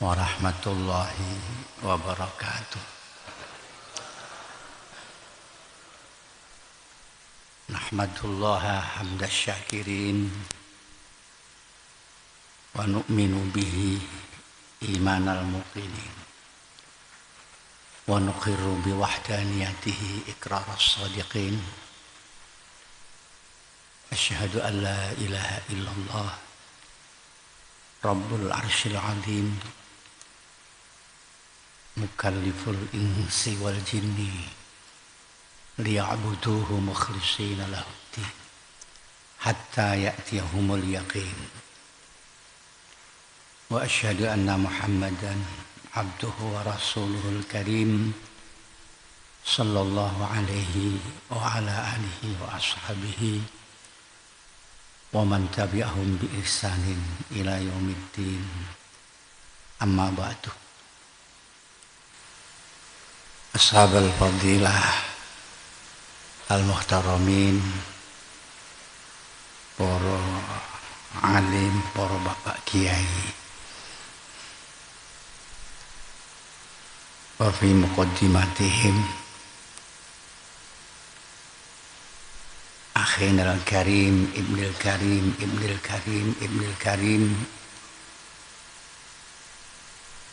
warahmatullahi wabarakatuh. Nahmadullaha hamdas syakirin wa nu'minu bihi imanal muqinin wa nuqirru biwahdaniyatihi iqraras sadiqin. Asyhadu an la ilaha illallah Rabbul arsyil azim mukalliful insi wal jinni liya'buduhu mukhlishina lahuddin hatta ya'tiyahumul yaqin. Wa asyhadu anna Muhammadan abduhu wa rasuluhul karim sallallahu alaihi wa ala alihi wa ashabihi wa man tabi'ahum bi ihsanin ila yaumiddin. Amma ba'du. Ashabul fadilah al-muhtaramin, para alim, para bapak kiai, wa fi muqaddimatihim akhinal karim ibnil karim ibnil karim ibnil karim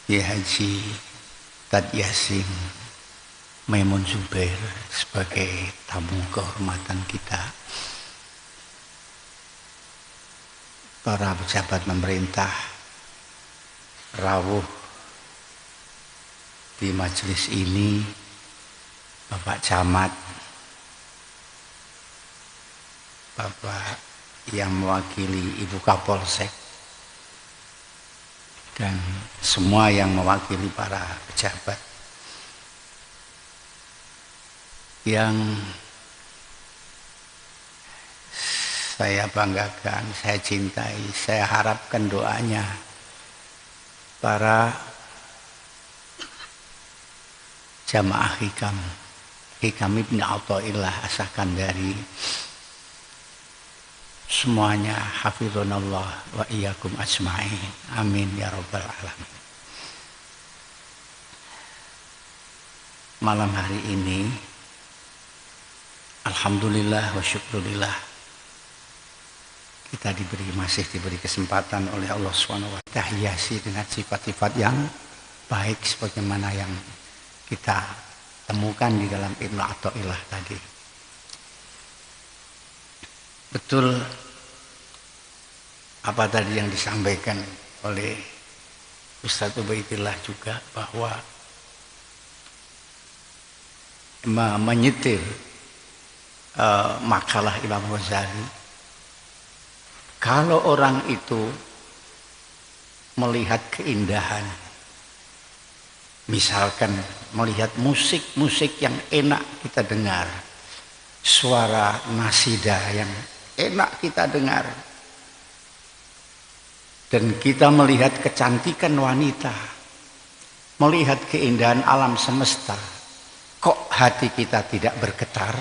ya Haji Tad Yasin Maimun Zubair sebagai tamu kehormatan kita, para pejabat pemerintah rawuh di majelis ini, Bapak Camat, Bapak yang mewakili Ibu Kapolsek, dan semua yang mewakili para pejabat yang saya banggakan, saya cintai, saya harapkan doanya para jamaah Hikam Ibn Athaillah As-Sakandari, semuanya hafizunallah wa iyyakum ajma'in, amin ya rabbal alamin. Malam hari ini alhamdulillah wa syukurillah kita masih diberi kesempatan oleh Allah SWT, kita hiasi dengan sifat-sifat yang baik sebagaimana yang kita temukan di dalam Ibnu Athaillah tadi. Betul apa tadi yang disampaikan oleh Ustaz Ubaidillah juga, bahwa menyetir makalah Imam Ghazali, kalau orang itu melihat keindahan, misalkan melihat musik yang enak kita dengar, suara nasidah yang enak kita dengar, dan kita melihat kecantikan wanita, melihat keindahan alam semesta, kok hati kita tidak bergetar?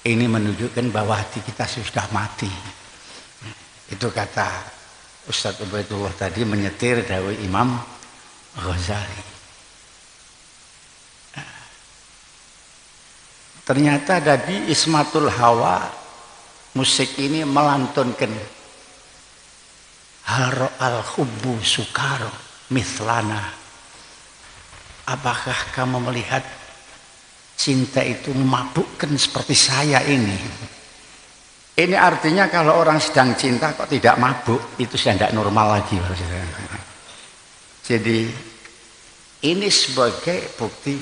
Ini menunjukkan bahwa hati kita sudah mati. Itu kata Ustaz Ubaidullah tadi menyetir dawuh Imam Ghazali. Ternyata dari Ismatul Hawa, musik ini melantunkan hal al-hubbu sukaro mithlana. Apakah kamu melihat cinta itu memabukkan seperti saya ini? Ini artinya kalau orang sedang cinta kok tidak mabuk, itu sudah tidak normal lagi. Jadi ini sebagai bukti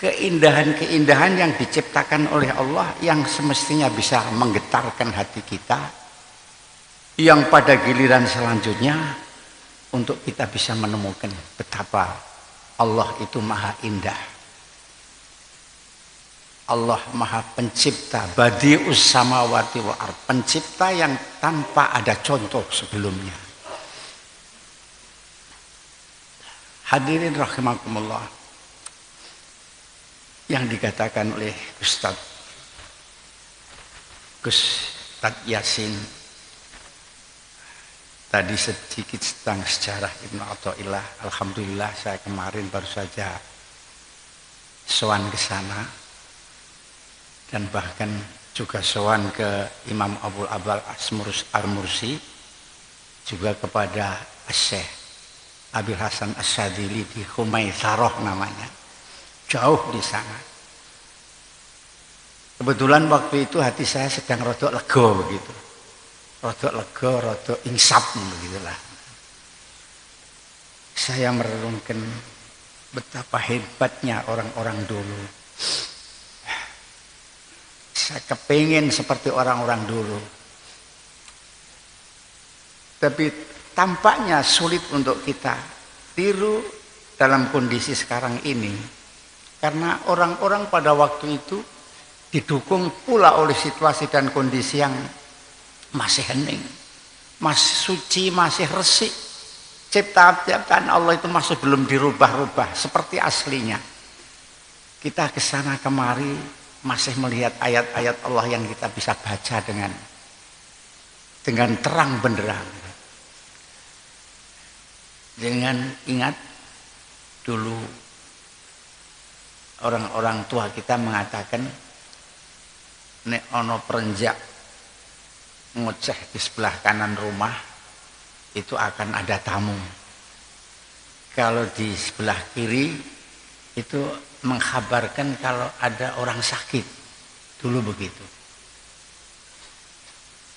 keindahan-keindahan yang diciptakan oleh Allah, yang semestinya bisa menggetarkan hati kita, yang pada giliran selanjutnya untuk kita bisa menemukan betapa Allah itu maha indah. Allah maha pencipta, badi'us samawati wa ard, pencipta yang tanpa ada contoh sebelumnya. Hadirin rahimakumullah, yang dikatakan oleh Ustaz Gus Tad Yasin Tadi sedikit tentang sejarah Ibnu Athaillah. Alhamdulillah saya kemarin baru saja sowan ke sana dan bahkan juga sowan ke Imam Abul Abbal Al-Mursi, juga kepada Syekh Abil Hasan Asyadzili di Khumaitsaroh namanya, jauh di sana. Kebetulan waktu itu hati saya sedang rodok lega begitu. Rodok lega, rodok insap begitulah. Saya merenungkan betapa hebatnya orang-orang dulu. Saya kepingin seperti orang-orang dulu. Tapi tampaknya sulit untuk kita tiru dalam kondisi sekarang ini. Karena orang-orang pada waktu itu didukung pula oleh situasi dan kondisi yang masih hening, masih suci, masih resik. Ciptaan Allah itu masih belum dirubah-rubah seperti aslinya. Kita kesana kemari masih melihat ayat-ayat Allah yang kita bisa baca dengan terang benderang. Dengan ingat dulu orang-orang tua kita mengatakan, nek ono perenjak ngoceh di sebelah kanan rumah itu akan ada tamu. Kalau di sebelah kiri itu mengkhabarkan kalau ada orang sakit. Dulu begitu.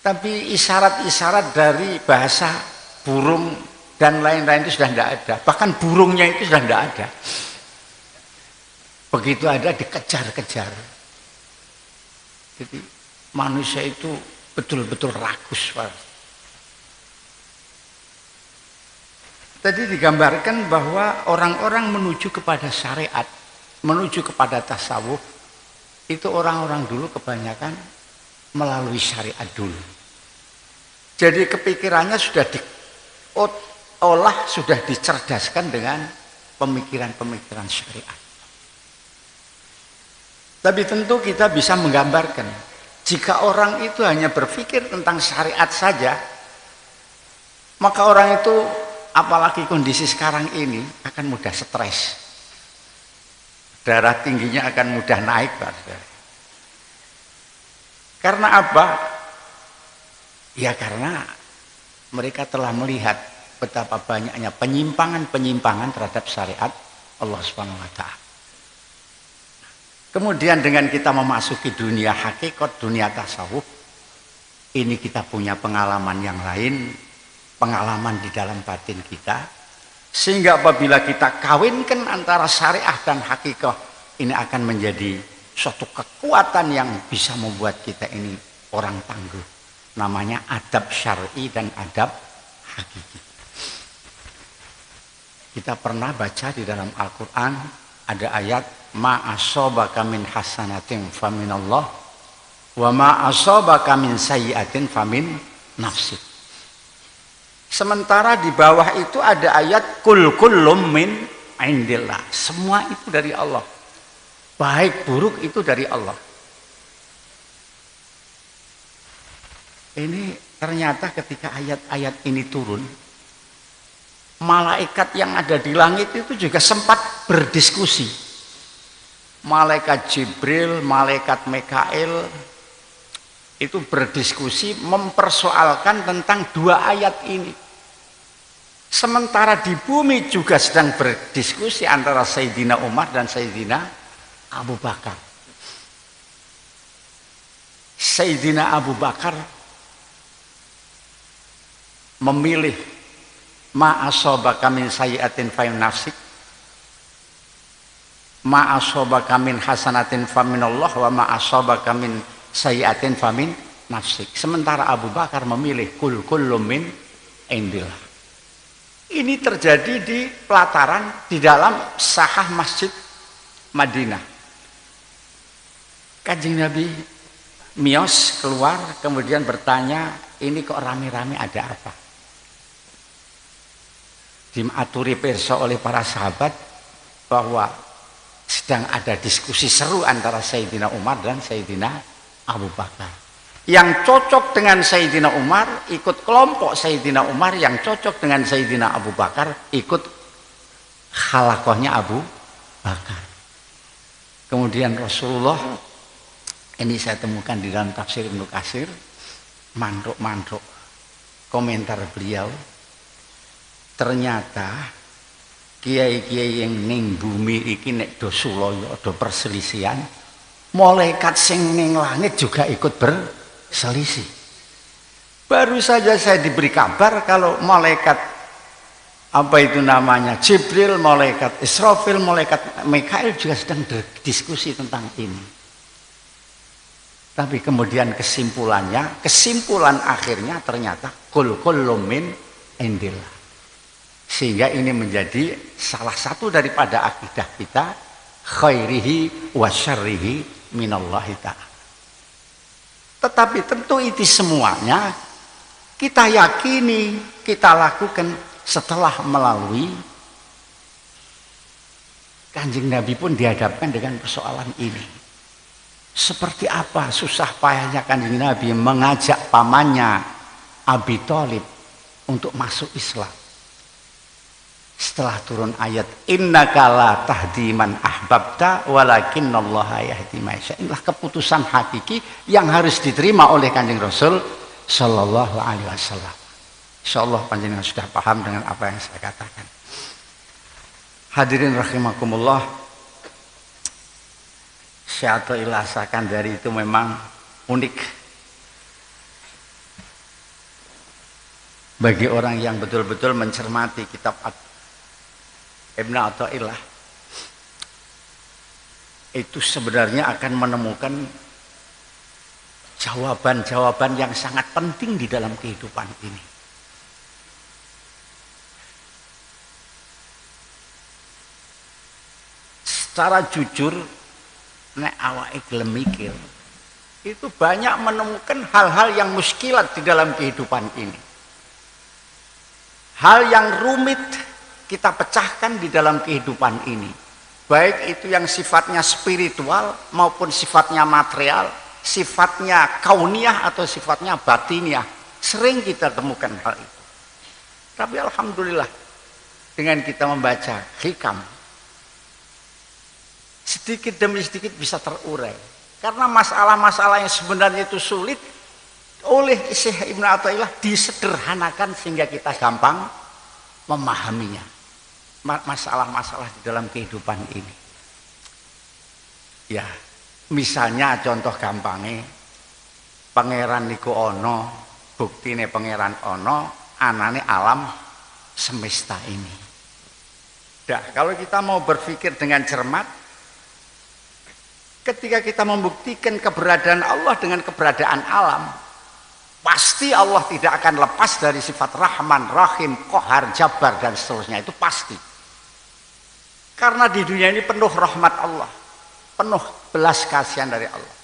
Tapi isyarat-isyarat dari bahasa burung dan lain-lain itu sudah tidak ada. Bahkan burungnya itu sudah tidak ada. Begitu ada dikejar-kejar. Jadi manusia itu betul-betul rakus. Tadi digambarkan bahwa orang-orang menuju kepada syariat, menuju kepada tasawuf, itu orang-orang dulu kebanyakan melalui syariat dulu. Jadi kepikirannya sudah diolah, sudah dicerdaskan dengan pemikiran-pemikiran syariat. Tapi tentu kita bisa menggambarkan, jika orang itu hanya berpikir tentang syariat saja, maka orang itu, apalagi kondisi sekarang ini, akan mudah stres. Darah tingginya akan mudah naik. Karena apa? Ya karena mereka telah melihat betapa banyaknya penyimpangan-penyimpangan terhadap syariat Allah Subhanahu wa Ta'ala. Kemudian dengan kita memasuki dunia hakikat, dunia tasawuf, ini kita punya pengalaman yang lain, pengalaman di dalam batin kita, sehingga apabila kita kawinkan antara syariah dan hakikat, ini akan menjadi suatu kekuatan yang bisa membuat kita ini orang tangguh. Namanya adab syar'i dan adab hakiki. Kita pernah baca di dalam Al-Quran, ada ayat, ma asabaka min hasanatin faminallah wa ma asabaka min sayyi'atin famin nafsik. Sementara di bawah itu ada ayat kullum min indillah. Semua itu dari Allah. Baik buruk itu dari Allah. Ini ternyata ketika ayat-ayat ini turun, malaikat yang ada di langit itu juga sempat berdiskusi. Malaikat Jibril, malaikat Mikail itu berdiskusi mempersoalkan tentang dua ayat ini. Sementara di bumi juga sedang berdiskusi antara Sayyidina Umar dan Sayyidina Abu Bakar. Sayyidina Abu Bakar memilih ma asabaka min sayyi'atin fa nafsik, ma asabaka min hasanatin fa minallah wa ma asabaka min sayyi'atin fa min nafsik. Sementara Abu Bakar memilih kullum min indillah. Ini terjadi di pelataran di dalam sahah Masjid Madinah. Kanjeng Nabi miyos keluar kemudian bertanya, ini kok rame-rame ada apa? Diaturi pirsa oleh para sahabat bahwa sedang ada diskusi seru antara Sayyidina Umar dan Sayyidina Abu Bakar. Yang cocok dengan Sayyidina Umar ikut kelompok Sayyidina Umar, yang cocok dengan Sayyidina Abu Bakar ikut khalakohnya Abu Bakar. Kemudian Rasulullah, ini saya temukan di dalam tafsir Ibnu Katsir, mandruk-mandruk komentar beliau, ternyata kiai-kiai yang ning bumi iki nek do sulaya do perselisihan, malaikat sing ning langit juga ikut berselisih. Baru saja saya diberi kabar kalau malaikat apa itu namanya Jibril, malaikat Israfil, malaikat Mikail juga sedang berdiskusi tentang ini. Tapi kemudian kesimpulan akhirnya ternyata kullu min indillah. Sehingga ini menjadi salah satu daripada akidah kita, khairihi wa syarrihi minallahi ta'ala. Tetapi tentu itu semuanya kita yakini, kita lakukan setelah melalui Kanjeng Nabi pun dihadapkan dengan persoalan ini. Seperti apa susah payahnya Kanjeng Nabi mengajak pamannya Abi Thalib untuk masuk Islam. Setelah turun ayat innaka la tahdi man ahbabta walakinallaha yahdi man yasha. Inilah keputusan hakiki yang harus diterima oleh Kanjeng Rasul sallallahu alaihi wasallam. Insyaallah panjenengan sudah paham dengan apa yang saya katakan. Hadirin rahimakumullah, Syaikhul Sakandari itu memang unik bagi orang yang betul-betul mencermati kitab Ibnu Athaillah. Itu sebenarnya akan menemukan jawaban-jawaban yang sangat penting di dalam kehidupan ini. Secara jujur, nek awake gelem mikir, itu banyak menemukan hal-hal yang muskilat di dalam kehidupan ini. Hal yang rumit kita pecahkan di dalam kehidupan ini. Baik itu yang sifatnya spiritual maupun sifatnya material, sifatnya kauniyah atau sifatnya batiniah. Sering kita temukan hal itu. Tapi alhamdulillah dengan kita membaca hikam, sedikit demi sedikit bisa terurai. Karena masalah-masalah yang sebenarnya itu sulit oleh Syekh Ibnu Athaillah disederhanakan sehingga kita gampang memahaminya. Masalah-masalah di dalam kehidupan ini. Ya, misalnya contoh gampangnya, pangeran niku ono, buktine pangeran ono, anane alam semesta ini. Nah, kalau kita mau berpikir dengan cermat, ketika kita membuktikan keberadaan Allah dengan keberadaan alam, pasti Allah tidak akan lepas dari sifat Rahman, Rahim, Qahar, Jabbar dan seterusnya. Itu pasti. Karena di dunia ini penuh rahmat Allah, penuh belas kasihan dari Allah.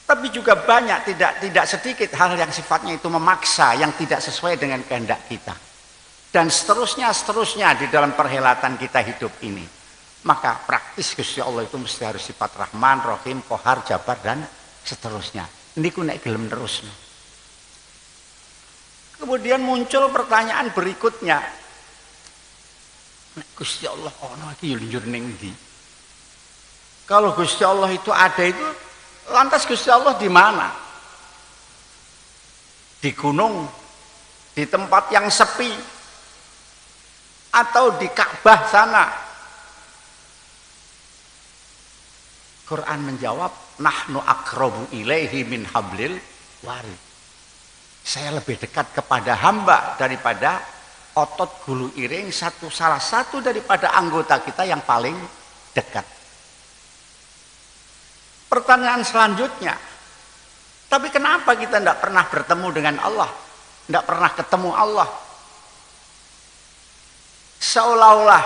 Tapi juga banyak tidak sedikit hal yang sifatnya itu memaksa, yang tidak sesuai dengan kehendak kita. Dan seterusnya di dalam perhelatan kita hidup ini. Maka praktis Gusti Allah itu mesti harus sifat Rahman, Rahim, Qahar, Jabbar dan seterusnya. Niku nek gelem terus. Kemudian muncul pertanyaan berikutnya. Nek Gusti Allah ono iki yo njur ning ndi? Kalau Gusti Allah itu ada itu, lantas Gusti Allah di mana? Di gunung, di tempat yang sepi, atau di Ka'bah sana? Quran menjawab, nahnu aqrabu ilaihi min hablil warid. Saya lebih dekat kepada hamba daripada otot gulu iring, salah satu daripada anggota kita yang paling dekat. Pertanyaan selanjutnya, tapi kenapa kita tidak pernah bertemu dengan Allah, tidak pernah ketemu Allah? Seolah-olah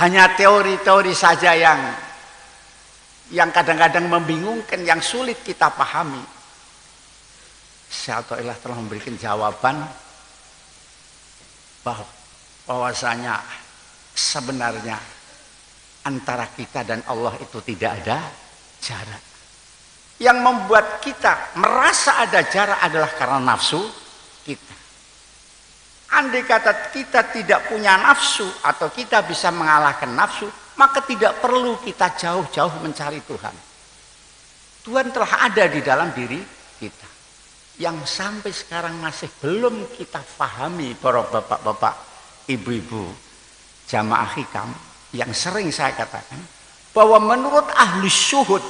hanya teori-teori saja yang kadang-kadang membingungkan, yang sulit kita pahami. Syaikhul telah memberikan jawaban bahwasanya sebenarnya antara kita dan Allah itu tidak ada jarak. Yang membuat kita merasa ada jarak adalah karena nafsu kita. Andai kata kita tidak punya nafsu atau kita bisa mengalahkan nafsu, maka tidak perlu kita jauh-jauh mencari Tuhan. Tuhan telah ada di dalam diri kita. Yang sampai sekarang masih belum kita pahami para bapak-bapak, ibu-ibu, jamaah hikam, yang sering saya katakan, bahwa menurut ahli syuhud,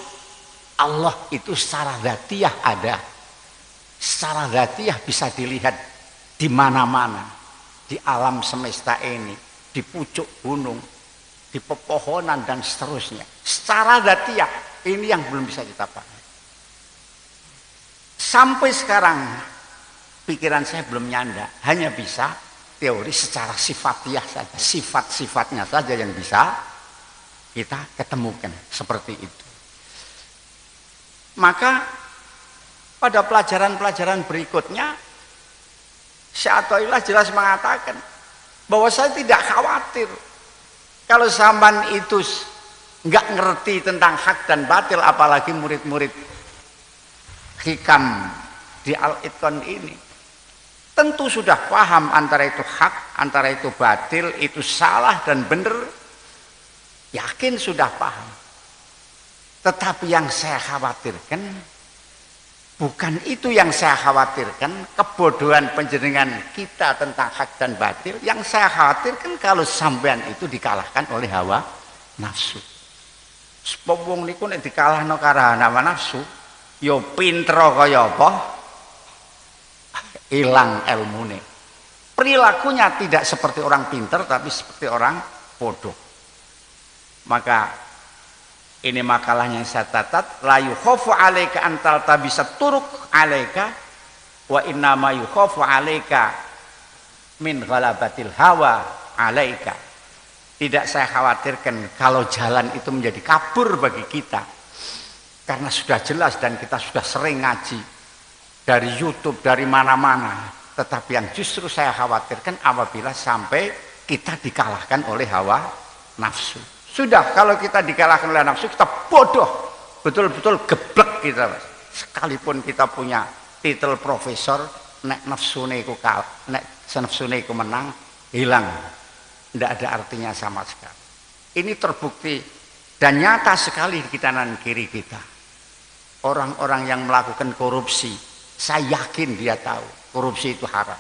Allah itu secara dzatiyah ada. Secara dzatiyah bisa dilihat di mana-mana, di alam semesta ini, di pucuk gunung, di pepohonan dan seterusnya. Secara dzatiyah ini yang belum bisa kita pahami. Sampai sekarang pikiran saya belum nyanda, hanya bisa teori secara sifatiah saja, sifat-sifatnya saja yang bisa kita ketemukan seperti itu. Maka pada pelajaran-pelajaran berikutnya Syekh Athaillah jelas mengatakan bahwa saya tidak khawatir kalau sampean itu nggak ngerti tentang hak dan batil, apalagi murid-murid hikam di Al-Itqan ini tentu sudah paham antara itu hak, antara itu batil, itu salah dan benar, yakin sudah paham. Tetapi yang saya khawatirkan bukan itu, yang saya khawatirkan kebodohan penjenengan kita tentang hak dan batil. Yang saya khawatirkan kalau sampean itu dikalahkan oleh hawa nafsu. Sebab wong niku nek dikalahno karo hawa nafsu, yo pinter kaya apa, hilang ilmune. Perilakunya tidak seperti orang pinter, tapi seperti orang bodoh. Maka ini makalahnya yang saya catat, la yukhafu 'alaika antal tabisa turuk 'alaika wa inna ma yukhafu 'alaika min ghalabatil hawa 'alaika. Tidak saya khawatirkan kalau jalan itu menjadi kabur bagi kita, karena sudah jelas dan kita sudah sering ngaji dari YouTube, dari mana-mana. Tetapi yang justru saya khawatirkan apabila sampai kita dikalahkan oleh hawa nafsu. Sudah, kalau kita dikalahkan oleh nafsu, kita bodoh, betul-betul geblek kita. Sekalipun kita punya titel profesor, nek nafsune iku kalah, nek nafsune iku menang, hilang. Tidak ada artinya sama sekali. Ini terbukti dan nyata sekali di kanan kiri kita. Orang-orang yang melakukan korupsi, saya yakin dia tahu korupsi itu haram.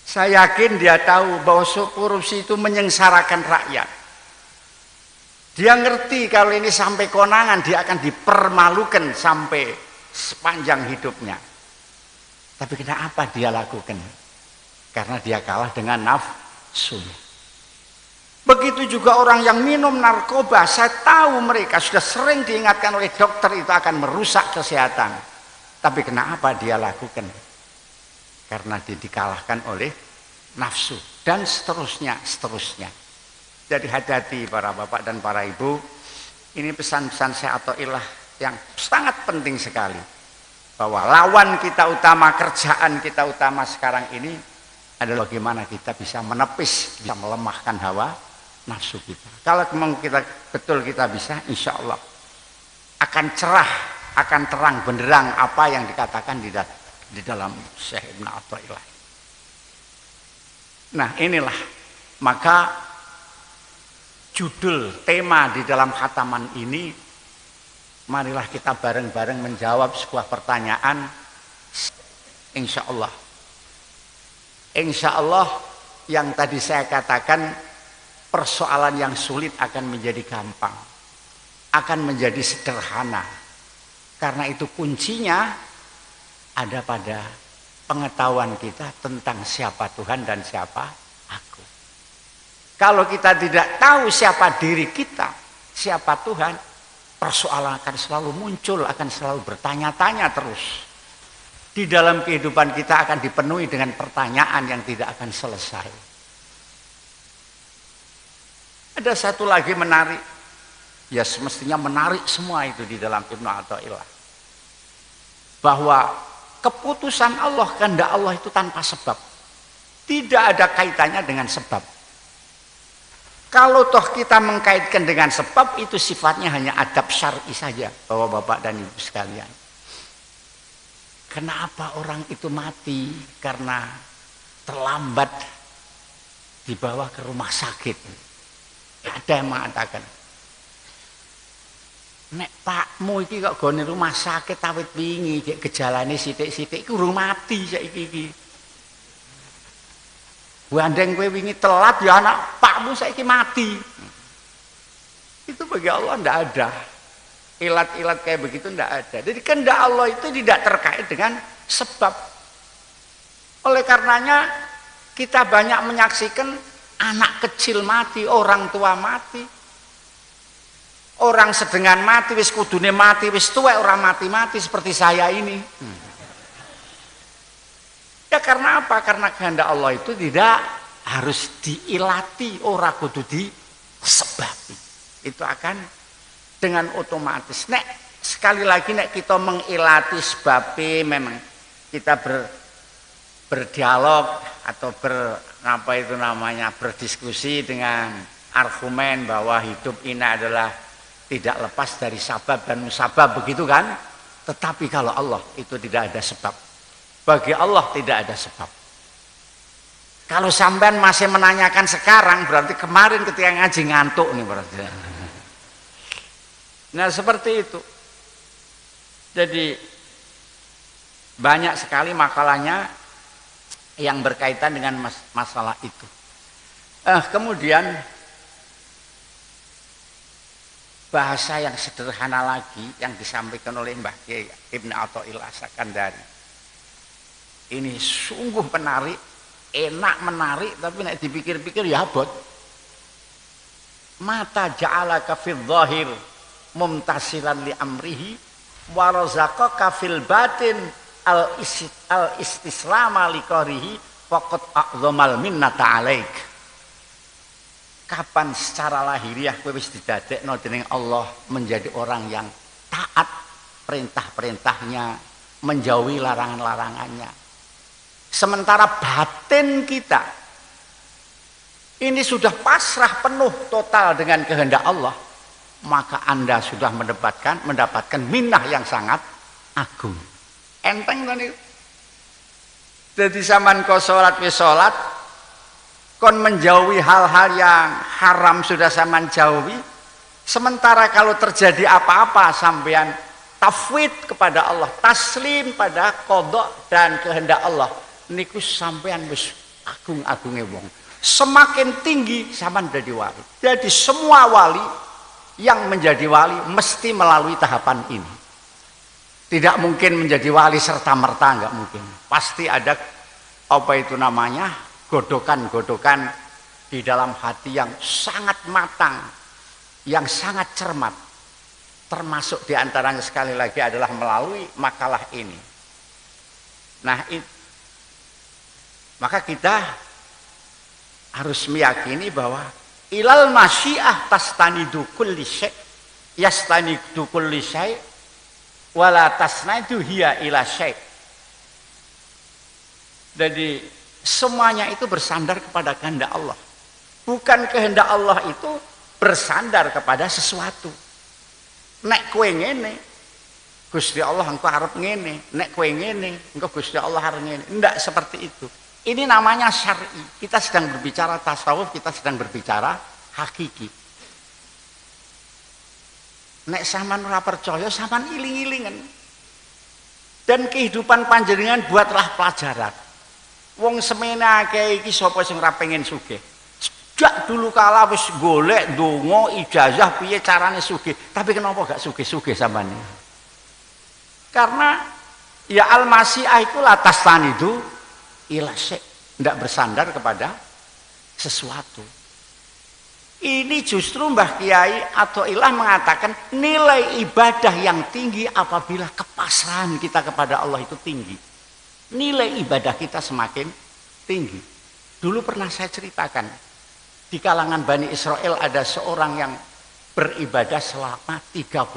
Saya yakin dia tahu bahwa korupsi itu menyengsarakan rakyat. Dia ngerti kalau ini sampai konangan dia akan dipermalukan sampai sepanjang hidupnya. Tapi kenapa dia lakukan? Karena dia kalah dengan nafsu. Begitu juga orang yang minum narkoba, saya tahu mereka sudah sering diingatkan oleh dokter itu akan merusak kesehatan. Tapi kenapa dia lakukan? Karena dia dikalahkan oleh nafsu dan seterusnya. Jadi hati-hati para bapak dan para ibu. Ini pesan-pesan saya Athaillah yang sangat penting sekali. Bahwa lawan kita utama, kerjaan kita utama sekarang ini adalah bagaimana kita bisa menepis, bisa melemahkan hawa nafsu kita. Kalau memang kita betul kita bisa, insya Allah akan cerah, akan terang benderang apa yang dikatakan di dalam Syekh Ibn Athaillah. Nah inilah maka judul tema di dalam khataman ini, marilah kita bareng-bareng menjawab sebuah pertanyaan. Insya Allah yang tadi saya katakan, persoalan yang sulit akan menjadi gampang, akan menjadi sederhana. Karena itu kuncinya ada pada pengetahuan kita tentang siapa Tuhan dan siapa aku. Kalau kita tidak tahu siapa diri kita, siapa Tuhan, persoalan akan selalu muncul, akan selalu bertanya-tanya terus. Di dalam kehidupan kita akan dipenuhi dengan pertanyaan yang tidak akan selesai. Ada satu lagi menarik, ya semestinya menarik semua itu di dalam Ibnu Athaillah. Bahwa keputusan Allah, kehendak Allah itu tanpa sebab. Tidak ada kaitannya dengan sebab. Kalau toh kita mengkaitkan dengan sebab, itu sifatnya hanya adab syar'i saja, Bapak-bapak dan Ibu sekalian. Kenapa orang itu mati? Karena terlambat dibawa ke rumah sakit. Ada yang mengatakan, nek pakmu iki kok gone rumah sakit awit wingi, gejalane sithik-sithik iku urung mati saiki iki. Gandeng kowe wingi telat ya anak pakmu saiki mati. Itu bagi Allah ndak ada. Ilat-ilat kayak begitu ndak ada. Jadi kehendak Allah itu tidak terkait dengan sebab. Oleh karenanya kita banyak menyaksikan anak kecil mati, orang tua mati. Orang sedengan mati, wis kudune mati, wis tuwek orang mati-mati seperti saya ini. Ya karena apa? Karena kehendak Allah itu tidak harus diilati, ora kudu disebabi. Itu akan dengan otomatis. Nek sekali lagi nek kita mengilati sebabe, memang kita berdialog atau berdiskusi dengan argumen bahwa hidup ini adalah tidak lepas dari sabab dan musabab, begitu kan? Tetapi kalau Allah itu tidak ada sebab. Bagi Allah tidak ada sebab. Kalau sampean masih menanyakan sekarang, berarti kemarin ketika ngaji ngantuk nih berarti. Nah seperti itu. Jadi banyak sekali makalahnya yang berkaitan dengan masalah itu. Kemudian bahasa yang sederhana lagi yang disampaikan oleh Mbah Kiai Ibnu Athaillah As-Sakandari. Ini sungguh menarik, enak menarik, tapi nek dipikir-pikir ya abot. Mata ja'alaka fil zahir mumtasilan li amrihi wa razaqaka fil batin al istislama li qarihi faqad a'zamal minnata alaik. Kapan secara lahiriah kowe wis didadekno dening Allah menjadi orang yang taat perintah-perintahnya, menjauhi larangan-larangannya. Sementara batin kita ini sudah pasrah penuh total dengan kehendak Allah, maka Anda sudah mendapatkan minnah yang sangat agung. Enteng kan itu? Jadi zaman kau sholat wis sholat, kon menjauhi hal-hal yang haram sudah zaman jauhi. Sementara kalau terjadi apa-apa sampean tafwid kepada Allah, taslim pada qada dan kehendak Allah. Niku sampean wis agung-agunge wong. Semakin tinggi sampean jadi wali. Jadi semua wali yang menjadi wali mesti melalui tahapan ini. Tidak mungkin menjadi wali serta-merta, enggak mungkin. Pasti ada apa itu namanya? Godokan-godokan di dalam hati yang sangat matang, yang sangat cermat. Termasuk diantaranya sekali lagi adalah melalui makalah ini. Nah, maka kita harus meyakini bahwa ilal masyiah tastanidu kulli syai' yastanidu kulli syai' wala tasnaidu hiya ila syai'. Jadi semuanya itu bersandar kepada kehendak Allah. Bukan kehendak Allah itu bersandar kepada sesuatu. Nek kowe ngene, Gusti Allah engko arep ngene. Nek kowe ngene, engko Gusti Allah arep ngene. Enggak seperti itu. Ini namanya syar'i. Kita sedang berbicara tasawuf, kita sedang berbicara hakiki. Nek sampean ora percaya, sampean iling-ilingan. Dan kehidupan panjenengan buatlah pelajaran. Wong semene akeh iki sapa sing ora pengen sugih. Sejak dulu kala wis golek ndonga ijazah piye carane sugih, tapi kenapa gak sugih-sugih sampean? Karena ya al-masyiah itu latas tanidu ila syai', tidak bersandar kepada sesuatu. Ini justru Mbah Kiai Athaillah mengatakan nilai ibadah yang tinggi apabila kepasrahan kita kepada Allah itu tinggi. Nilai ibadah kita semakin tinggi. Dulu pernah saya ceritakan, di kalangan Bani Israel ada seorang yang beribadah selama 35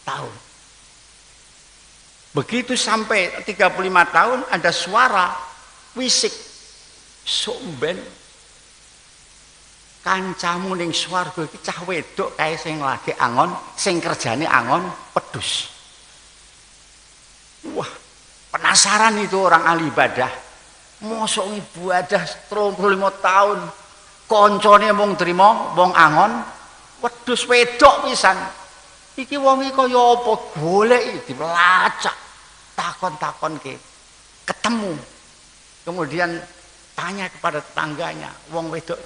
tahun. Begitu sampai 35 tahun ada suara wisik somben kancamu ning swarga iki cah wedok kae sing lagi angon, sing kerjane angon wedhus. Wah, penasaran itu orang ahli ibadah. Mosok ibadah 35 tahun koncone mung trima wong angon wedhus wedok pisan. Iki wong iki kaya apa goleki dilacak takon-takonke. Ketemu. Kemudian tanya kepada tetangganya, wong wedok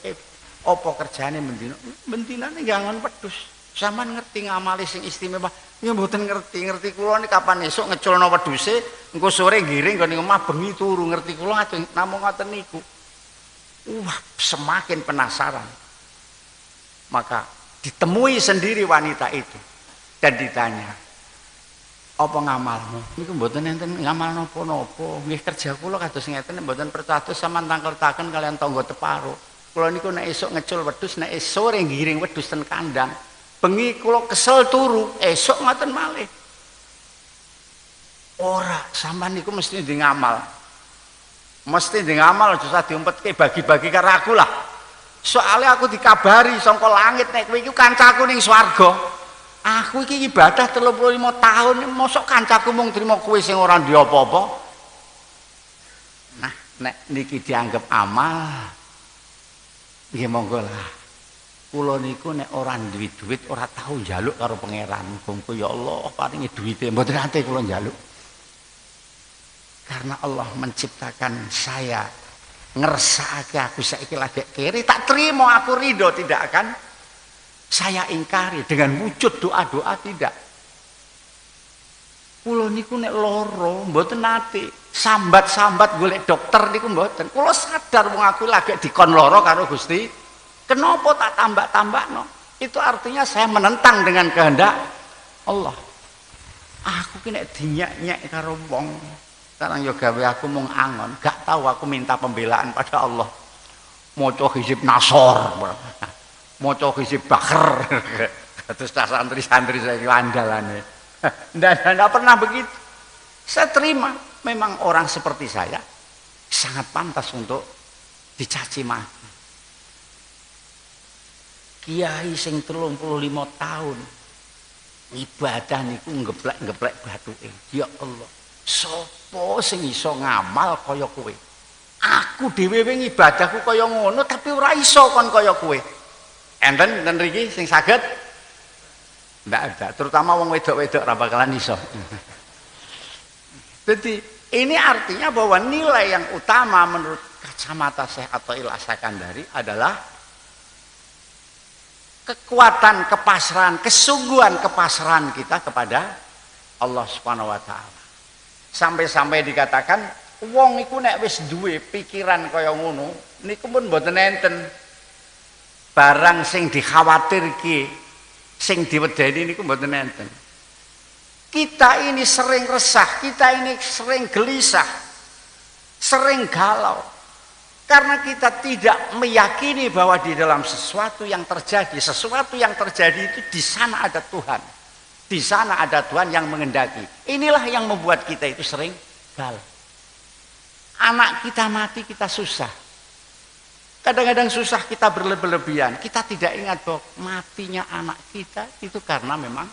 apa kerjane mendina? Mendinane ngangon wedhus. Sampeyan ngerti ngamali sing istimewa? Ya mboten ngerti kula niki kapan esuk ngeculno wedhuse, engko sore ngiring nggone omah bengi turu ngerti kula namung ngoten niku. Wah, semakin penasaran. Maka ditemui sendiri wanita itu dan ditanya, "Apa ngamalmu?" Niku mboten enten ngamal napa-napa. Nggih kerja kula kados ngeten mboten percados sampean tangkel-taken kalian tangga teparo. Kula niku nek esuk ngecul wedhus, nek sore ngiring wedhus ten kandang. Bengi kula kesel turu, esuk ngoten malih. Ora, sampean niku mesti ndi ngamal. Mesti ndi ngamal aja usah diumpetke bagi-bagi karo aku lah. Soalnya aku dikabari saka langit nek kowe iku kancaku ning swarga. Aku iki ibadah 35 tahun, mosok kancaku mung trima kowe sing ora ndek apa-apa. Nah, nek niki dianggep amal, nggih monggo lah. Kula niku nek ora duwe duit ora tau njaluk karo pangeran. Muga ya Allah paringi duwite mboten nate kula njaluk. Karena Allah menciptakan saya ngersakake aku saiki lagi kiri tak terima aku ridho tidak akan saya ingkari dengan wujud doa-doa tidak. Kula niku nek lara mboten nate sambat-sambat golek dokter niku mboten. Kula sadar wong aku lagi dikon lara karo Gusti. Kenapa tak tambah-tambahno? Itu artinya saya menentang dengan kehendak Allah. Aku ki nek dinyak-nyak karo wong, sekarang yo gawe aku mung angon, gak tahu aku minta pembelaan pada Allah. Maca hizib Nasor, maca hizib Bakar. Terus santri-santri saya andalane. Ndak pernah begitu. Saya terima, memang orang seperti saya sangat pantas untuk dicaci maki. Kiai sing 35 tahun ibadah niku ngeplek-ngeplek bathuke. Ya Allah, sapa sing iso ngamal kaya kowe? Aku dhewe wing ibadahku kaya ngono tapi ora iso kon kaya kowe. Enten mriki sing saged? Ndak ada, terutama wong wedok-wedok ora bakalan iso. Jadi ini artinya bahwa nilai yang utama menurut kacamata Syekh Athaillah As-Sakandari adalah kekuatan kepasrahan, kesungguhan kepasrahan kita kepada Allah Subhanahu wa taala. Sampai-sampai dikatakan wong iku nek wis duwe pikiran kaya ngono niku pun mboten enten barang sing dikhawatirke, sing diwedeni niku mboten enten. Kita ini sering resah, kita ini sering gelisah, sering galau. Karena kita tidak meyakini bahwa di dalam sesuatu yang terjadi itu di sana ada Tuhan. Di sana ada Tuhan yang mengendaki. Inilah yang membuat kita itu sering galau. Anak kita mati kita susah. Kadang-kadang susah kita berlebihan. Kita tidak ingat bahwa matinya anak kita itu karena memang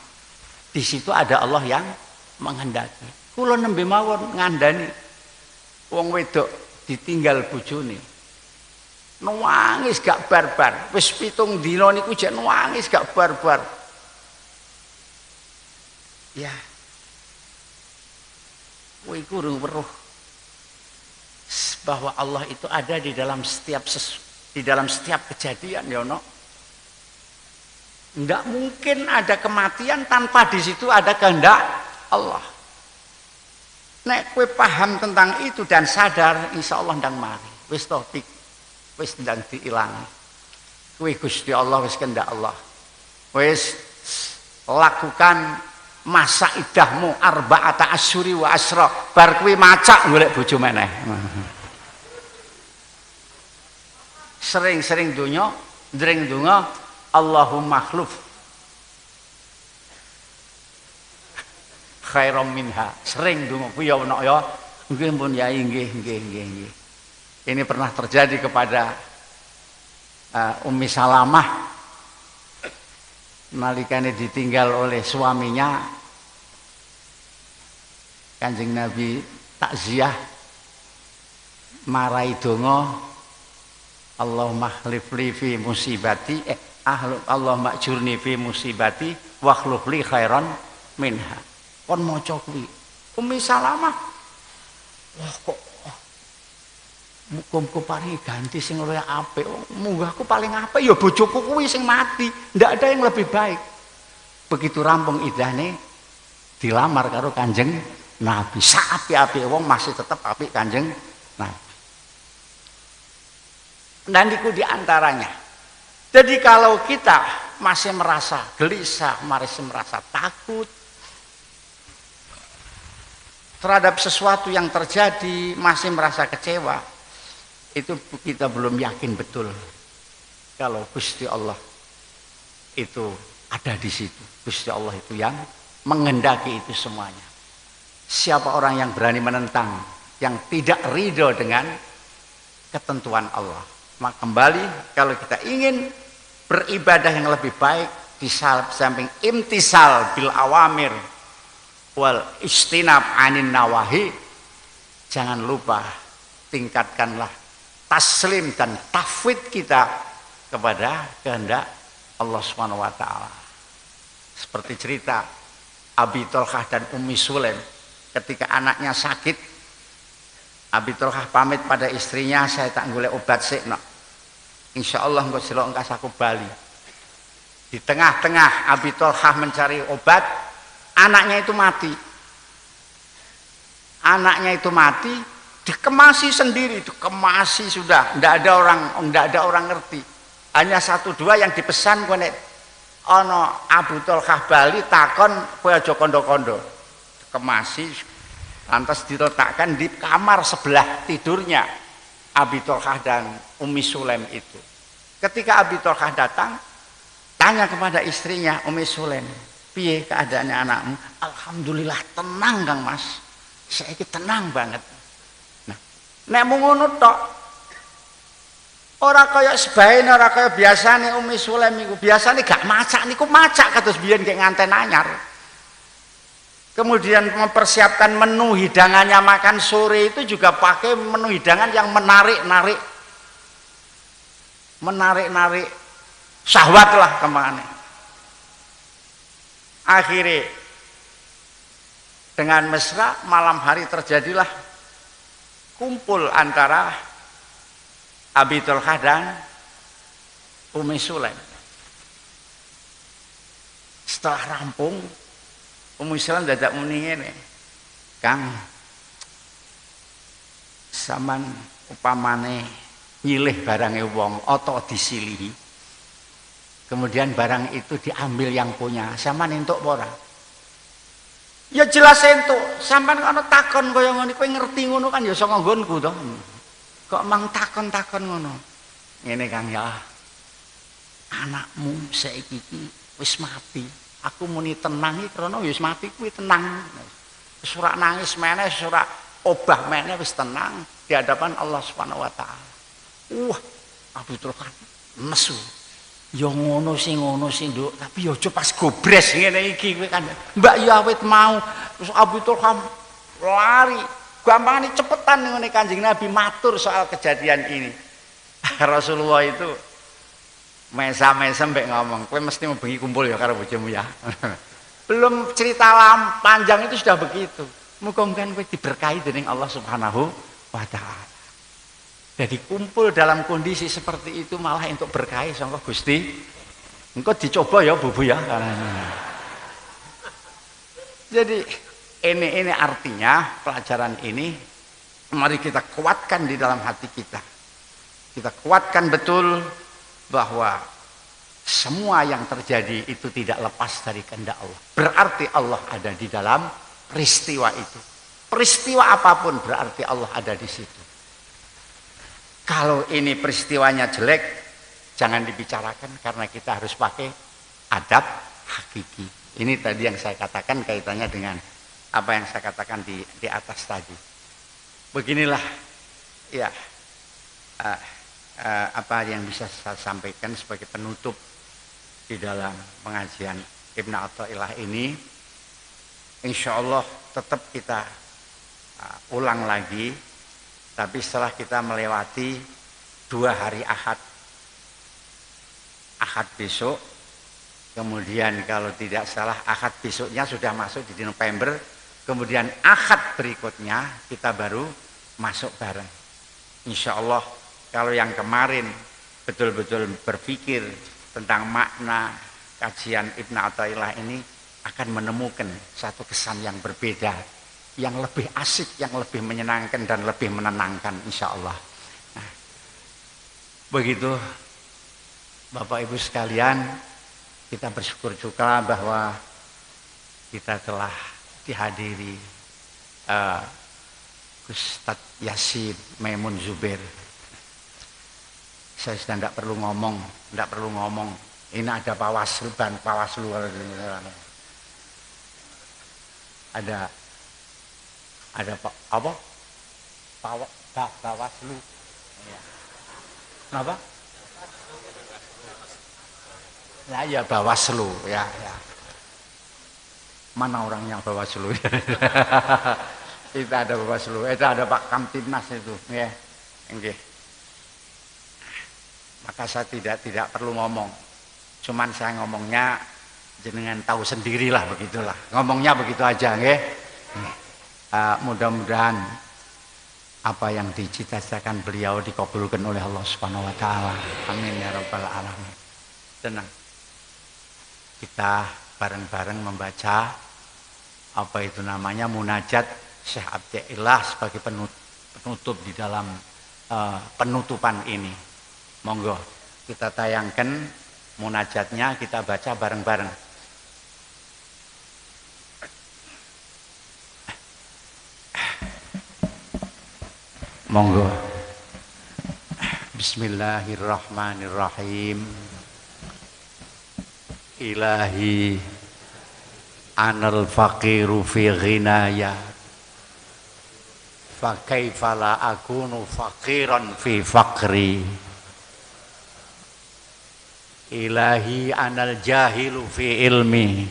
di situ ada Allah yang menghendaki. Kula nembe mawon ngandani wong wedok ditinggal bojone. Nangis gak barbar. Wis 7 dina niku jek nangis gak barbar. Ya. Kowe iku urung weruh bahwa Allah itu ada di dalam setiap kejadian ya ono. Enggak mungkin ada kematian tanpa di situ ada kehendak Allah. Nek kowe paham tentang itu dan sadar, insya Allah ndang mari. Wis to wis ndang diilangi. Kowe Gusti Allah wis kehendak Allah. Wis lakukan masa idahmu arba'ata asyuri wa asra. Bar kowe macak golek bojo meneh. Sering-sering donya, ndring donga Allahumma khluf khairam minha. Sering donga ku ya ono ya. Nggih pun yai nggih. Ini pernah terjadi kepada Ummi Salamah nalikane ditinggal oleh suaminya, Kanjeng Nabi takziah marai donga, Allahumma khlifli fi musibati Allahumma ajurni fi musibati wa khluf li khairan minha. Kon maca kuwi Ummi Salamah, wah kok muga-muga paringi ganti sing luwih apik. Munggahku paling apik ya bojoku kuwi sing mati, ndak ada yang lebih baik. Begitu rampung idahne dilamar karo Kanjeng Nabi. Sapi-api wong masih tetap apik Kanjeng Nabi. Dan itu diantaranya. Jadi kalau kita masih merasa gelisah, masih merasa takut terhadap sesuatu yang terjadi, masih merasa kecewa, itu kita belum yakin betul kalau Gusti Allah itu ada di situ. Gusti Allah itu yang menghendaki itu semuanya. Siapa orang yang berani menentang, yang tidak ridho dengan ketentuan Allah? Maka kembali, kalau kita ingin beribadah yang lebih baik, di samping imtisal bil awamir wal istinab anin nawahi, jangan lupa tingkatkanlah taslim dan tafwid kita kepada kehendak Allah Subhanahu wa taala. Seperti cerita Abi Tolhah dan Ummi Sulaim ketika anaknya sakit, Abi Tolhah pamit pada istrinya, saya tak golek obat sik nok. Insyaallah engko selok engkas aku bali. Di tengah-tengah Abi Tolhah mencari obat, anaknya itu mati. Anaknya itu mati, dikemasi sendiri, dikemasi sudah, ndak ada orang ngerti. Hanya 1-2 yang dipesan kowe nek ana Abu Tolhah bali takon kowe aja kondo-kondo. Dikemasi lantas diletakkan di kamar sebelah tidurnya Abi Tolhah dan Ummi Sulaim itu. Ketika Abi Tolhah datang, tanya kepada istrinya Ummi Sulaim, piye keadaannya anakmu? Alhamdulillah tenang Kang Mas, saiki tenang banget. Nah, nek mung ngono tok, ora kaya sebaene, ora kaya biasane Ummi Sulaim iku. Biasane gak macak niku macak kados biyen kayak nganten anyar. Kemudian mempersiapkan menu hidangannya makan sore itu juga pakai menu hidangan yang menarik-narik syahwat lah kemana. Akhirnya dengan mesra malam hari terjadilah kumpul antara Abi Tolhah dan Ummi Sulaim. Setelah rampung, Ummi Sulaim dadak muni ngene, Kang, saman upamane nyilih barangnya wong atau disilihi, kemudian barang itu diambil yang punya, saman entuk apa ora? Ya jelas entuk. Sampean ana takon kaya ngono, kowe ngerti ngono kan ya saka nggonku to. Kok mang takon-takon ngono. Ngene Kang ya. Anakmu saiki wis mati. Aku muni tenang iki krana wis mati kuwi tenang. Wis ora nangis meneh, wis ora obah meneh, wis tenang di hadapan Allah Subhanahu wa taala. Abu Tolhah nesu. Ya ngono sing Nduk, tapi ya aja pas gobres ngene iki kowe kan. Mbak ya awit mau terus Abu Tolhah lari, gampangane cepetan ngene Kanjeng Nabi matur soal kejadian ini. Rasulullah itu mesam-mesam mbek ngomong, kowe mesti mau bengi kumpul ya karo bojomu ya. Belum cerita panjang itu sudah begitu. Muga-muga kowe diberkahi dening Allah Subhanahu wa taala. Jadi kumpul dalam kondisi seperti itu malah untuk berkahi sangka Gusti. Engko dicoba ya bubu ya. Jadi ini artinya pelajaran ini mari kita kuatkan di dalam hati kita. Kita kuatkan betul bahwa semua yang terjadi itu tidak lepas dari kehendak Allah. Berarti Allah ada di dalam peristiwa itu. Peristiwa apapun berarti Allah ada di situ. Kalau ini peristiwanya jelek, jangan dibicarakan karena kita harus pakai adab hakiki. Ini tadi yang saya katakan kaitannya dengan apa yang saya katakan di atas tadi. Beginilah ya apa yang bisa saya sampaikan sebagai penutup di dalam pengajian Ibnu Athaillah ini, insya Allah tetap kita ulang lagi, tapi setelah kita melewati 2 hari Ahad besok, kemudian kalau tidak salah Ahad besoknya sudah masuk di November, kemudian Ahad berikutnya kita baru masuk bareng. Insya Allah kalau yang kemarin betul-betul berpikir tentang makna kajian Ibnu Athaillah ini akan menemukan satu kesan yang berbeda, yang lebih asik, yang lebih menyenangkan dan lebih menenangkan insya Allah. Nah, begitu Bapak Ibu sekalian, kita bersyukur juga bahwa kita telah dihadiri Ustadz Yasin Maimun Zubair. Saya sudah tidak perlu ngomong. Ini ada Bawaslu, ada apa? Bawaslu. Kenapa? Ya Bawaslu ya. Mana orangnya Bawaslu? Kita ada Bawaslu, itu ada Pak Kamtibnas itu, ya. Nggih. Maka saya tidak perlu ngomong. Cuman saya ngomongnya jenengan tahu sendirilah, begitulah. Ngomongnya begitu aja, nggih. Mudah-mudahan apa yang dicita-citakan beliau dikabulkan oleh Allah Subhanahu wa taala. Amin ya rabbal alamin. Tenang. Kita bareng-bareng membaca apa itu namanya munajat Syekh Abdillah sebagai penutup di dalam penutupan ini. Monggo kita tayangkan munajatnya, kita baca bareng-bareng. Monggo. Bismillahirrahmanirrahim. Ilahi anal faqiru fi ghinaya, fa kaifa la akunu faqiran fi faqri. Ilahi anal jahilu fi ilmi,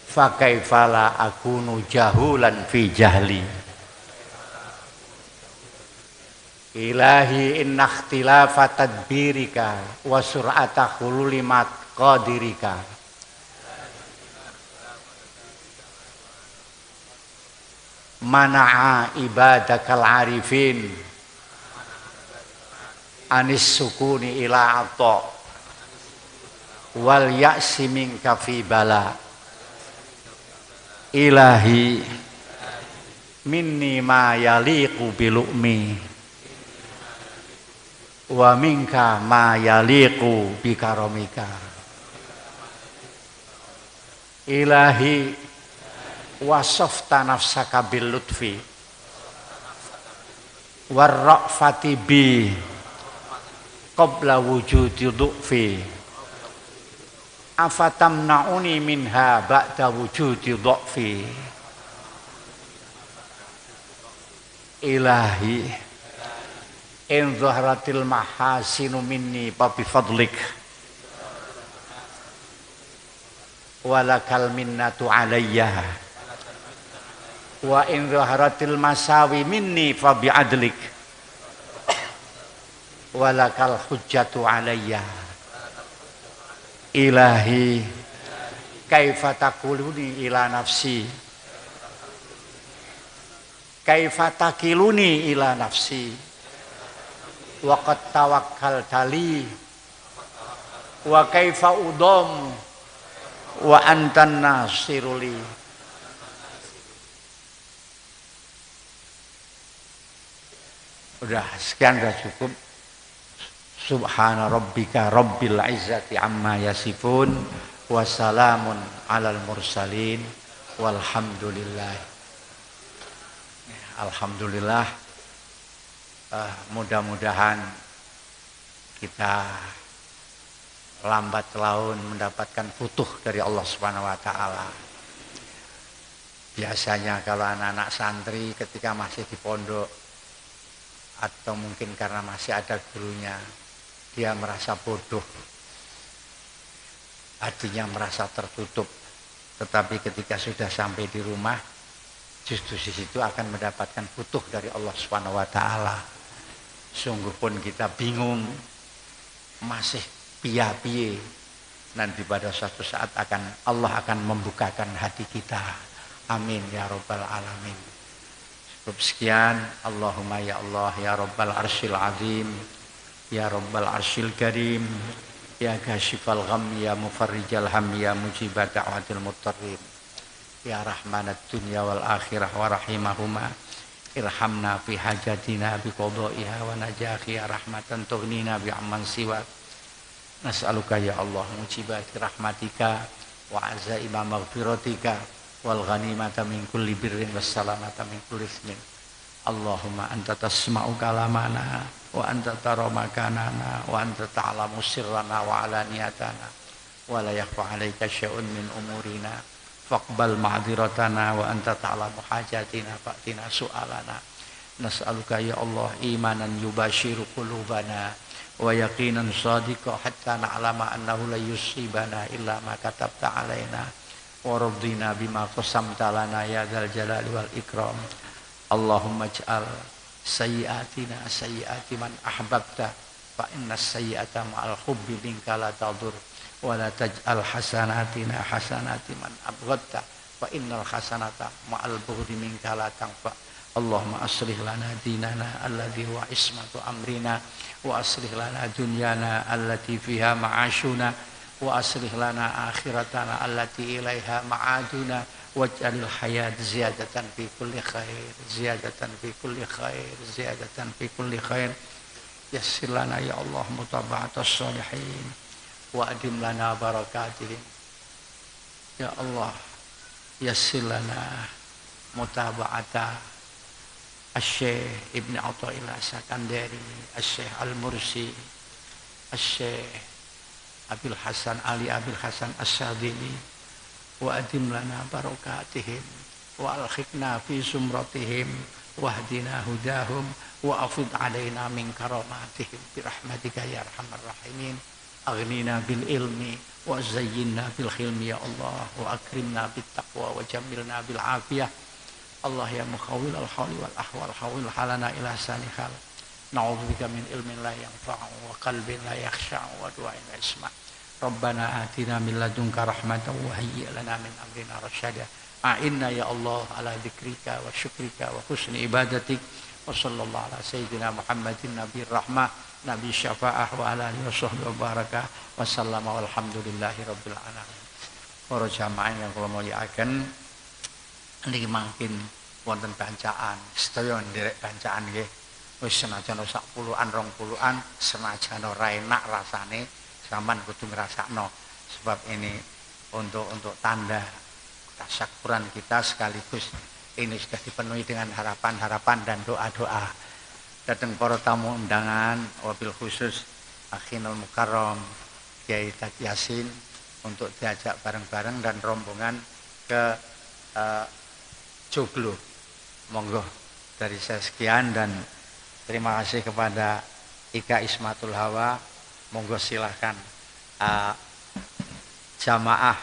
fa kaifa la akunu jahulan fi jahli. Ilahi inna ikhtilafa tadbirika wa sur'ata khululi qadirika mana'a ibadakal arifin anis sukuni ila atta wal ya'si minka fi bala. Ilahi minni ma yaliqu bilu'mi wa minka ma yaliqu bikaromika. Ilahi wasafta nafsaka bil lutfi warra'fati bi qabla wujudi du'fi afatamna'uni minha ba'da wujudi du'fi. Ilahi in zahratil mahasinu minni fa bifadlik walakal minnatu alayya wa in zaharatil masawi minni fa bi'adlik walakal hujjatu alayya. Ilahi kaifa taquluni ila nafsi kaifa taqiluni ila nafsi wa qad tawakkaltali wa kaifa udom wa antan nasiruli. Udah sekian, udah cukup. Subhana rabbika rabbil izzati amma yasifun wa salamun alal mursalin walhamdulillah. Alhamdulillah. Mudah-mudahan kita lambat laun mendapatkan futuh dari Allah Subhanahu wa taala. Biasanya kalau anak-anak santri ketika masih di pondok atau mungkin karena masih ada gurunya, dia merasa bodoh, hatinya merasa tertutup. Tetapi ketika sudah sampai di rumah, justru di situ akan mendapatkan futuh dari Allah Subhanahu wa taala. Sungguh pun kita bingung, masih piye-piye, nanti pada suatu saat Allah akan membukakan hati kita. Amin ya rabbal alamin. Cukup sekian. Allahumma ya Allah ya rabbal arsyil azim, ya rabbal arsyil karim, ya kashifal gham, ya mufarrijal ham, ya mujibat da'watil muttarrin, ya rahmanat dunya wal akhirah wa rahimahuma, irhamna fi hajatina bi qada'iha wa najahi ya rahmatan tughnina bi amman siwa. Nas'aluka ya Allah mujibati rahmatika wa azaima maghfiratika wal ghanimata min kulli birrin was salamata min kulli ismin. Allahumma anta tasma'u kalamana wa anta tara makanana wa anta ta'lamu sirrana wa alaniyatana wa la yakhfa 'alaika syai'un min umurina faqbal ma'dhiratana wa anta ta'lamu hajatina fa'tina su'alana. Nas'aluka ya Allah imanan yubashiru qulubana wa yaqinan shadiqa hatta na'lama annahu la yusibana illa ma katabta 'alaina wa rabbina bima qasamta lana ya dzal jalali wal ikram. Allahumma ij'al sayyi'atina sayyi'ati man ahbabta fa innas sayyi'ata ma'al hubbi minka la tadur wa la taj'al hasanatina hasanati man abghadta fa innal hasanata ma'al bughdi minka la tanfa. Allahumma aslih lana dinana alladhi huwa ismatu amrina wa aslih lana dunyana allati fiha ma'ashuna wa aslih lana akhiratana allati ilaiha ma'aduna waj'alil hayat ziyadatan fi kulli khair, ziyadatan fi kulli khair, ziyadatan fi kulli khair. Yassir lana ya Allah mutaba'atas shalihin wa adim lana barakatihim. Ya Allah yassir lana mutaba'ata Asy-Syaikh Ibnu Athaillah Sakandari, Asy-Syaikh Al-Mursi, Asy-Syaikh Abil Hasan Ali Abil Hasan As-Sadili wa adim lana barakatihim wa alhiqna fi sumratihim wahdina hudahum wa afid alaina min karamatihim bi rahmatika ya arhamar rahimin. Aghnina bil ilmi wa zayyinna bil hilmi ya Allah wa akrimna bit taqwa wa jamilna bil afiyah. Allah ya mukhawil al hawli wal ahwal hawil halana ila sanihal. Na'udzubika min ilmin la yanfa'u wa qalbin la yakhsha'u wa du'ain la yasma'. Rabbana atina min ladunka rahmatan wa hayyi' lana min amrina rasyada. A'inna ya Allah ala dzikrika wa syukrika wa husni ibadatik. Wa sallallahu ala sayyidina Muhammadin nabiyir rahmah, nabi syafa'ah wa ala alihi wa sahbihi wa baraka wa sallama walhamdulillahi rabbil alamin. Para jamaah yang kula mulyakaken, niki mangkin wonten bancaan, sedaya nderek bancaan nggih. Wis senajan sak puluhan rong puluhan, senajan ora enak rasane, sampean kudu ngrasakno. Sebab ini untuk tanda tasyakuran kita, sekaligus ini sudah dipenuhi dengan harapan-harapan dan doa-doa. Datang para tamu undangan, wabil khusus Akhinul Mukarram Kiai Tad Yasin untuk diajak bareng-bareng dan rombongan ke Joglo. Monggo dari saya sekian dan terima kasih kepada Ika Ismatul Hawa. Monggo silahkan jamaah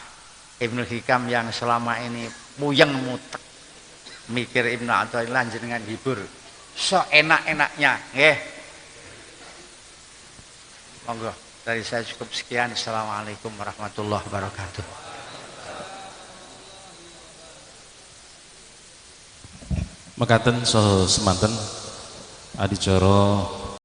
Ibnu Hikam yang selama ini muyeng mutek mikir Ibnu Athaillah jenengan hibur so enak-enaknya nggih. Monggo dari saya cukup sekian. Assalamualaikum warahmatullahi wabarakatuh. Mekaten saha semanten adicara